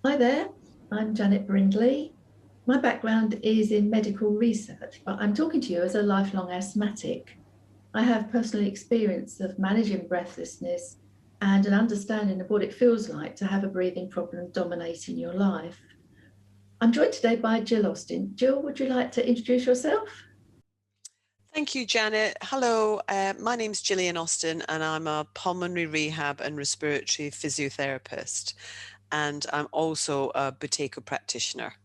Hi there, I'm Janet Brindley. My background is in medical research, but I'm talking to you as a lifelong asthmatic. I have personal experience of managing breathlessness and an understanding of what it feels like to have a breathing problem dominating your life. I'm joined today by Gill Austin. Gill, would you like to introduce yourself? Thank you, Janet. Hello, my name's Gillian Austin and I'm a pulmonary rehab and respiratory physiotherapist. And I'm also a Buteyko practitioner.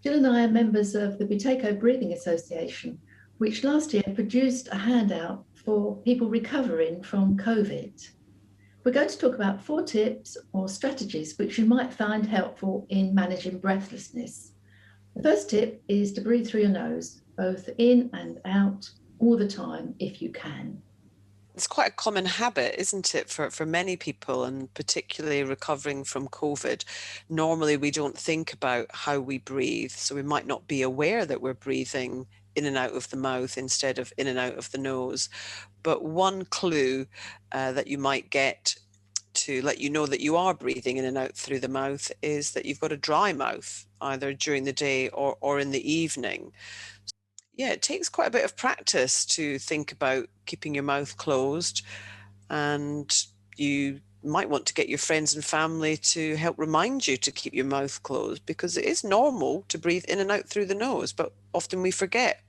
Gill and I are members of the Buteyko Breathing Association, which last year produced a handout for people recovering from COVID. We're going to talk about 4 tips or strategies which you might find helpful in managing breathlessness. The first tip is to breathe through your nose, both in and out, all the time if you can. It's quite a common habit, isn't it, for many people, and particularly recovering from COVID. Normally, we don't think about how we breathe, so we might not be aware that we're breathing in and out of the mouth instead of in and out of the nose. But one clue that you might get to let you know that you are breathing in and out through the mouth is that you've got a dry mouth, either during the day or in the evening. Yeah, it takes quite a bit of practice to think about keeping your mouth closed, and you might want to get your friends and family to help remind you to keep your mouth closed, because it is normal to breathe in and out through the nose, but often we forget.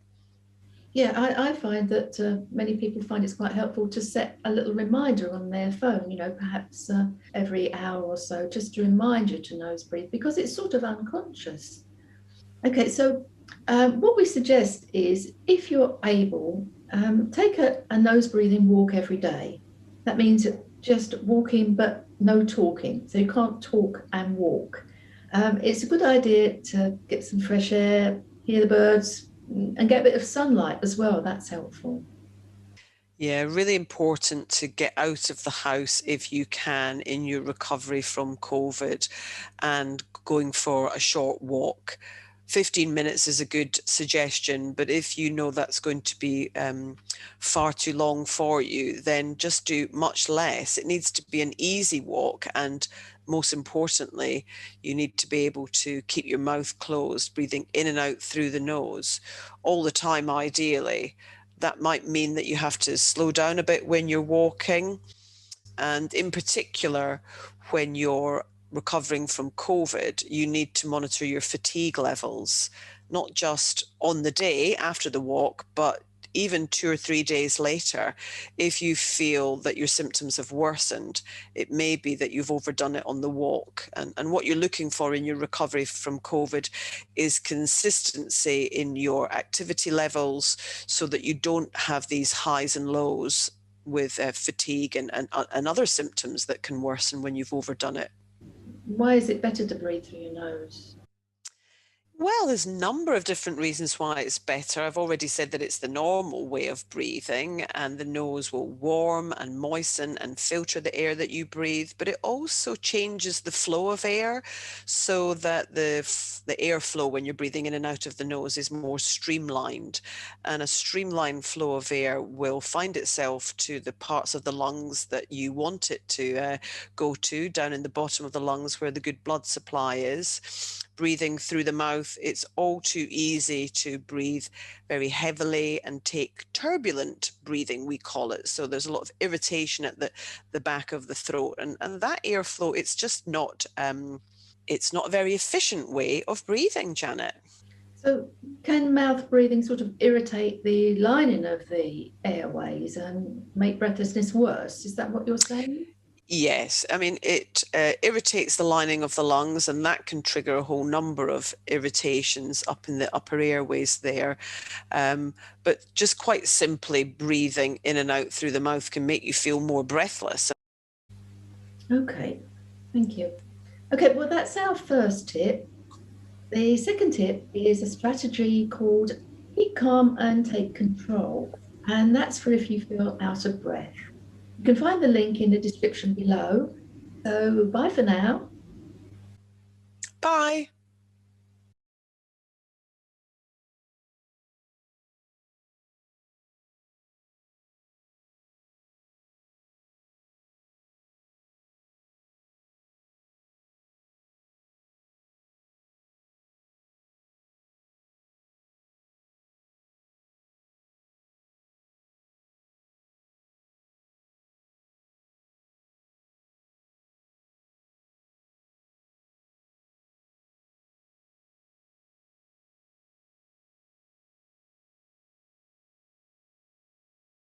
Yeah, I find that many people find it's quite helpful to set a little reminder on their phone, perhaps every hour or so, just to remind you to nose breathe because it's sort of unconscious. Okay, so what we suggest is if you're able, take a nose breathing walk every day. That means just walking but no talking. So you can't talk and walk. It's a good idea to get some fresh air, hear the birds, and get a bit of sunlight as well. That's helpful. Yeah, really important to get out of the house if you can in your recovery from COVID and going for a short walk. 15 minutes is a good suggestion, but if you know that's going to be far too long for you, then just do much less. It needs to be an easy walk, and most importantly, you need to be able to keep your mouth closed, breathing in and out through the nose all the time, ideally. That might mean that you have to slow down a bit when you're walking. And in particular, when you're recovering from COVID, you need to monitor your fatigue levels, not just on the day after the walk, but even 2 or 3 days later. If you feel that your symptoms have worsened, it may be that you've overdone it on the walk. And what you're looking for in your recovery from COVID is consistency in your activity levels so that you don't have these highs and lows with fatigue and other symptoms that can worsen when you've overdone it. Why is it better to breathe through your nose? Well, there's a number of different reasons why it's better. I've already said that it's the normal way of breathing, and the nose will warm and moisten and filter the air that you breathe, but it also changes the flow of air so that the airflow when you're breathing in and out of the nose is more streamlined. And a streamlined flow of air will find itself to the parts of the lungs that you want it to go to, down in the bottom of the lungs where the good blood supply is. Breathing through the mouth, it's all too easy to breathe very heavily and take turbulent breathing, we call it. So there's a lot of irritation at the back of the throat, and that airflow, it's just not it's not a very efficient way of breathing, Janet. So can mouth breathing sort of irritate the lining of the airways and make breathlessness worse? Is that what you're saying? Yes, I mean, it irritates the lining of the lungs, and that can trigger a whole number of irritations up in the upper airways there. But just quite simply breathing in and out through the mouth can make you feel more breathless. Okay, thank you. Okay, well, that's our first tip. The second tip is a strategy called Keep Calm and Take Control. And that's for if you feel out of breath. You can find the link in the description below. So bye for now. Bye.